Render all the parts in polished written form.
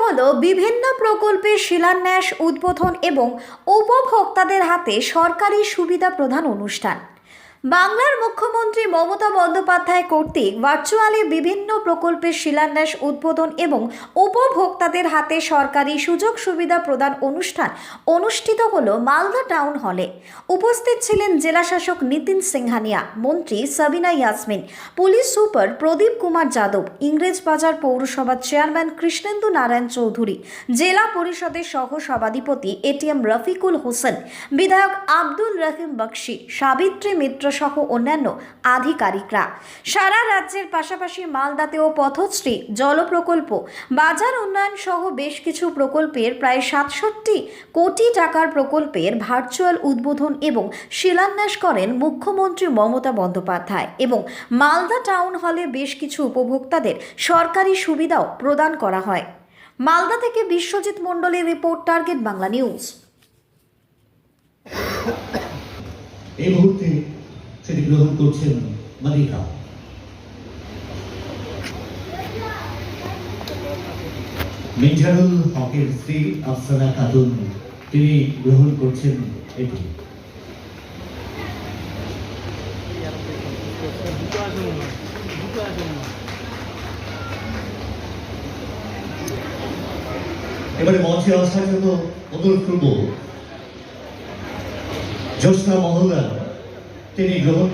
হল বিভিন্ন প্রকল্পের শিলান্যাস, উদ্বোধন এবং উপভোক্তাদের হাতে সরকারি সুবিধা প্রদান অনুষ্ঠান। বাংলার মুখ্যমন্ত্রী মমতা বন্দ্যোপাধ্যায় কর্তৃক ভার্চুয়ালি বিভিন্ন প্রকল্পের শিলান্যাস, উদ্বোধন এবং উপভোক্তাদের হাতে সরকারি সুযোগ সুবিধা প্রদান অনুষ্ঠান অনুষ্ঠিত হল মালদা টাউন হলে। উপস্থিত ছিলেন জেলাশাসক নিতিন সিংহানিয়া, মন্ত্রী সাবিনা ইয়াসমিন, পুলিশ সুপার প্রদীপ কুমার যাদব, ইংরেজবাজার পৌরসভার চেয়ারম্যান কৃষ্ণেন্দু নারায়ণ চৌধুরী, জেলা পরিষদের সহ সভাধিপতি এটিএম রফিকুল হোসেন, বিধায়ক আব্দুল রহিম বক্সি, সাবিত্রী মিত্র সহ অন্যান্য আধিকারিকরা। সারা রাজ্যের পাশাপাশি মালদাতেও পথশ্রী, জল প্রকল্প, বাজার উন্নয়ন সহ বেশ কিছু প্রকল্পের প্রায় ৬৭ কোটি টাকার প্রকল্পের ভার্চুয়াল উদ্বোধন এবং শিলান্যাস করেন মুখ্যমন্ত্রী মমতা বন্দ্যোপাধ্যায় এবং মালদা টাউন হলে বেশ কিছু উপভোক্তাদের সরকারি সুবিধাও প্রদান করা হয়। মালদা থেকে বিশ্বজিৎ মণ্ডলের রিপোর্ট, টার্গেট বাংলা নিউজ। এই মুহূর্তে সেটি গ্রহণ করছেন মালিকা। মিজানুল হকের স্ত্রী আফসানা খাতুন, তিনি গ্রহণ করছেন এটি। এবারে মঞ্চে আসার জন্য অনুরোধ করব জ্যোৎস্না মহল্লা, তিনি গ্রহণ।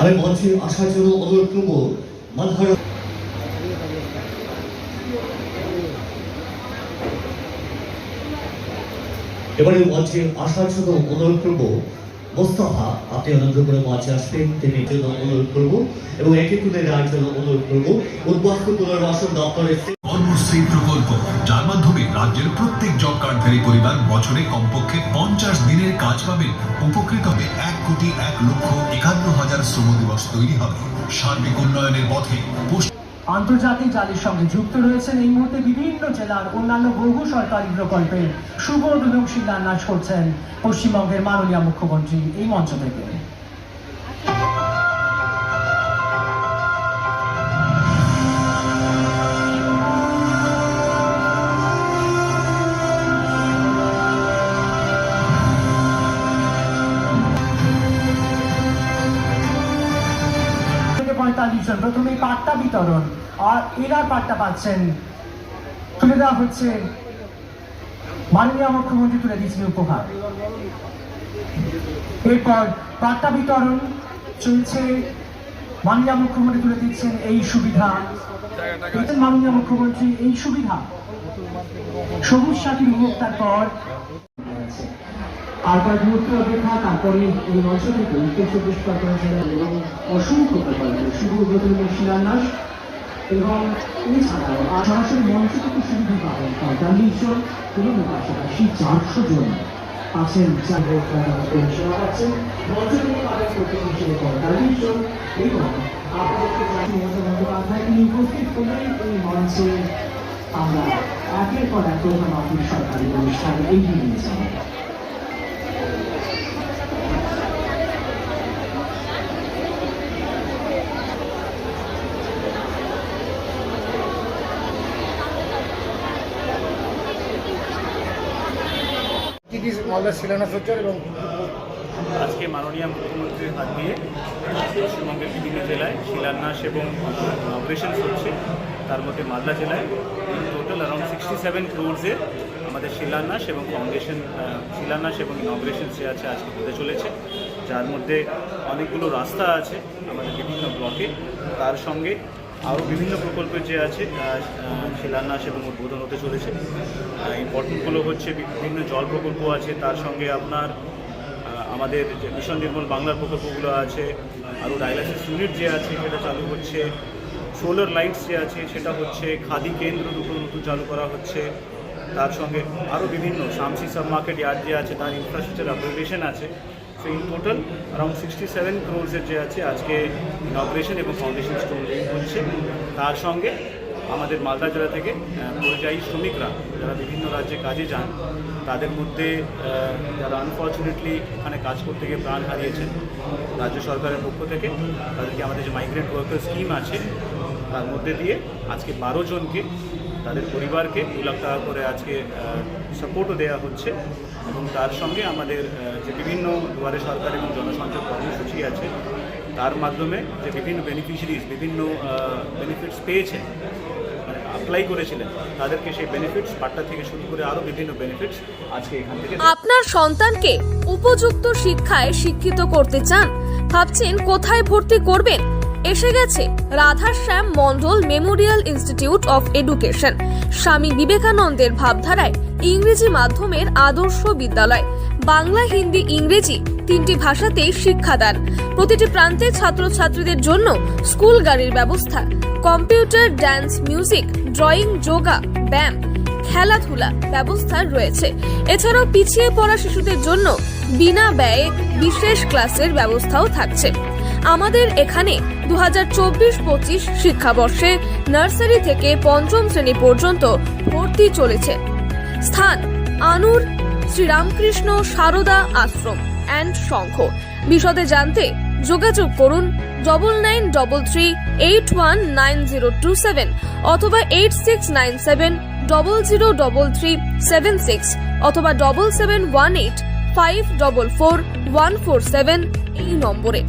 আমি মঞ্চে আসার জন্য অনুরোধ করব মাধার। এবারে মঞ্চে আসার জন্য অনুরোধ করব মোস্তফা, আপনি আনন্দ করে মঞ্চে আসবেন, তিনি জন্য অনুরোধ করব এবং একে তুলে দেওয়ার জন্য অনুরোধ করব উদ্বাস্তু পুনর্বাসন দপ্তরের কর্মশ্রী প্রকল্প, যার মাধ্যমে রাজ্যের প্রত্যেক জব কার্ডধারী পরিবার বছরে কমপক্ষে 50 দিনের কাজ পাবে। উপকৃত হবে 1,51,51,000 শ্রম দিবস তৈরি হবে। সার্বিক উন্নয়নের পথে আন্তর্জাতিক জালির সঙ্গে যুক্ত রয়েছেন এই মুহূর্তে বিভিন্ন জেলার অন্যান্য বহু সরকারি প্রকল্পের শুভ উদ্বোধন শিলান্যাস করছেন পশ্চিমবঙ্গের মাননীয় মুখ্যমন্ত্রী এই মঞ্চ থেকে। প্রথমেই পাট্টা বিতরণ, আর এরা পাট্টা পাচ্ছেন, তুলে দেওয়া হচ্ছে, মাননীয় মুখ্যমন্ত্রী তুলে দিচ্ছেন উপহার। এরপর পাট্টা বিতরণ চলছে, মাননীয় মুখ্যমন্ত্রী তুলে দিচ্ছেন এই সুবিধা। মাননীয় মুখ্যমন্ত্রী এই সুবিধা সবুজ সাথী উপভোক্তার পর আর কয়েক মুহূর্ত অপেক্ষা, তারপরে এই মঞ্চ থেকে উত্তর 24 পরগনা জেলার এবং অসংখ্য প্রকল্পের শুভ উদ্বোধন শিলান্যাস এবং এছাড়াও সরাসরি মঞ্চ থেকে সুবিধা পাবেন 45 জন এবং পাশাপাশি 400 জন আছেন সেবা পাচ্ছেন। মঞ্চ থেকে পাবেন প্রত্যেক হিসেবে 45 জন এবং আপনাদেরকে মমতা বন্দ্যোপাধ্যায় তিনি উপস্থিত করলেন এই মঞ্চে। আমরা একের পর এক প্রধানমন্ত্রীর সরকারি অনুষ্ঠান এগিয়ে নিয়ে যাব। শিলান্যাস হচ্ছে এবং আজকে মাননীয় মুখ্যমন্ত্রীর হাত দিয়ে পশ্চিমবঙ্গের বিভিন্ন জেলায় শিলান্যাস এবং ইনগ্রেশন হচ্ছে। তার মধ্যে মালদা জেলায় টোটাল অ্যারাউন্ড 67 ক্রোর্সের আমাদের শিলান্যাস এবং ইনগ্রেশন সে আছে আজকে হতে চলেছে, যার মধ্যে অনেকগুলো রাস্তা আছে আমাদের বিভিন্ন ব্লকে। তার সঙ্গে আরও বিভিন্ন প্রকল্পের যে আছে শিলান্যাস এবং উদ্বোধন হতে চলেছে। ইম্পর্টেন্টগুলো হচ্ছে বিভিন্ন জল প্রকল্প আছে, তার সঙ্গে আপনার আমাদের যে মিশন নির্মল বাংলার প্রকল্পগুলো আছে, আরও ডায়ালাইসিস ইউনিট যে আছে সেটা চালু হচ্ছে, সোলার লাইটস যে আছে সেটা হচ্ছে, খাদি কেন্দ্র দুটো নতুন চালু করা হচ্ছে, তার সঙ্গে আরও বিভিন্ন শামসি সাব মার্কেট ইয়ার্ড যে আছে তার ইনফ্রাস্ট্রাকচার আপগ্রেডেশন আছে। সো ইন টোটাল অ্যারাউন্ড 67 ক্রোর্সের যে আছে আজকে ইনগ্রেশন এবং ফাউন্ডেশন স্টোন হচ্ছে। তার সঙ্গে আমাদের মালদা জেলা থেকে পরিযায়ী শ্রমিকরা যারা বিভিন্ন রাজ্যে কাজে যান, তাদের মধ্যে যারা আনফর্চুনেটলি এখানে কাজ করতে গিয়ে প্রাণ হারিয়েছেন, রাজ্য সরকারের পক্ষ থেকে তাদেরকে আমাদের যে মাইগ্রেন্ট ওয়ার্কার স্কিম আছে তার মধ্যে দিয়ে আজকে 12 জনকে তাদের পরিবারকে 2 লাখ টাকা করে আজকে সাপোর্টও দেওয়া হচ্ছে এবং তার সঙ্গে আমাদের যে বিভিন্ন দুয়ারে সরকার এবং জনসংযোগ কর্মসূচি আছে তার মাধ্যমে যে বিভিন্ন বেনিফিশিয়ারিজ বিভিন্ন বেনিফিটস পেয়েছেন অ্যাপ্লাই করেছিলেন তাদেরকে সেই বেনিফিটস পাট্টা থেকে শুরু করে আরও বিভিন্ন বেনিফিটস আজকে এখান থেকে আপনার সন্তানকে উপযুক্ত শিক্ষায় শিক্ষিত করতে চান, ভাবছেন কোথায় ভর্তি করবেন? এসে গেছে Radhashyam Mondal Memorial institute of education, স্বামী বিবেকানন্দের ভাবধারায় ইংরেজি মাধ্যমের আদর্শ বিদ্যালয়। বাংলা, হিন্দি, ইংরেজি 3টি ভাষাতেই শিক্ষাদান। প্রতিটি প্রান্তে ছাত্রছাত্রীদের জন্য স্কুল গাড়ির ব্যবস্থা, computer, dance, music, drawing, yoga, ব্যায়াম, খেলাধুলা ব্যবস্থা রয়েছে। এছাড়াও পিছিয়ে পড়া শিশুদের জন্য বিনা ব্যয়ে বিশেষ ক্লাসের ব্যবস্থাও থাকছে। আমাদের এখানে 2024-25 শিক্ষাবর্ষে নার্সারি থেকে 5ম শ্রেণী পর্যন্ত ভর্তি চলেছে। স্থান আনুর শ্রীরামকৃষ্ণ সারদা আশ্রম অ্যান্ড সংঘ। বিশদে জানতে যোগাযোগ করুন 9933819027 অথবা 8697003376 অথবা 7718544147 এই নম্বরে।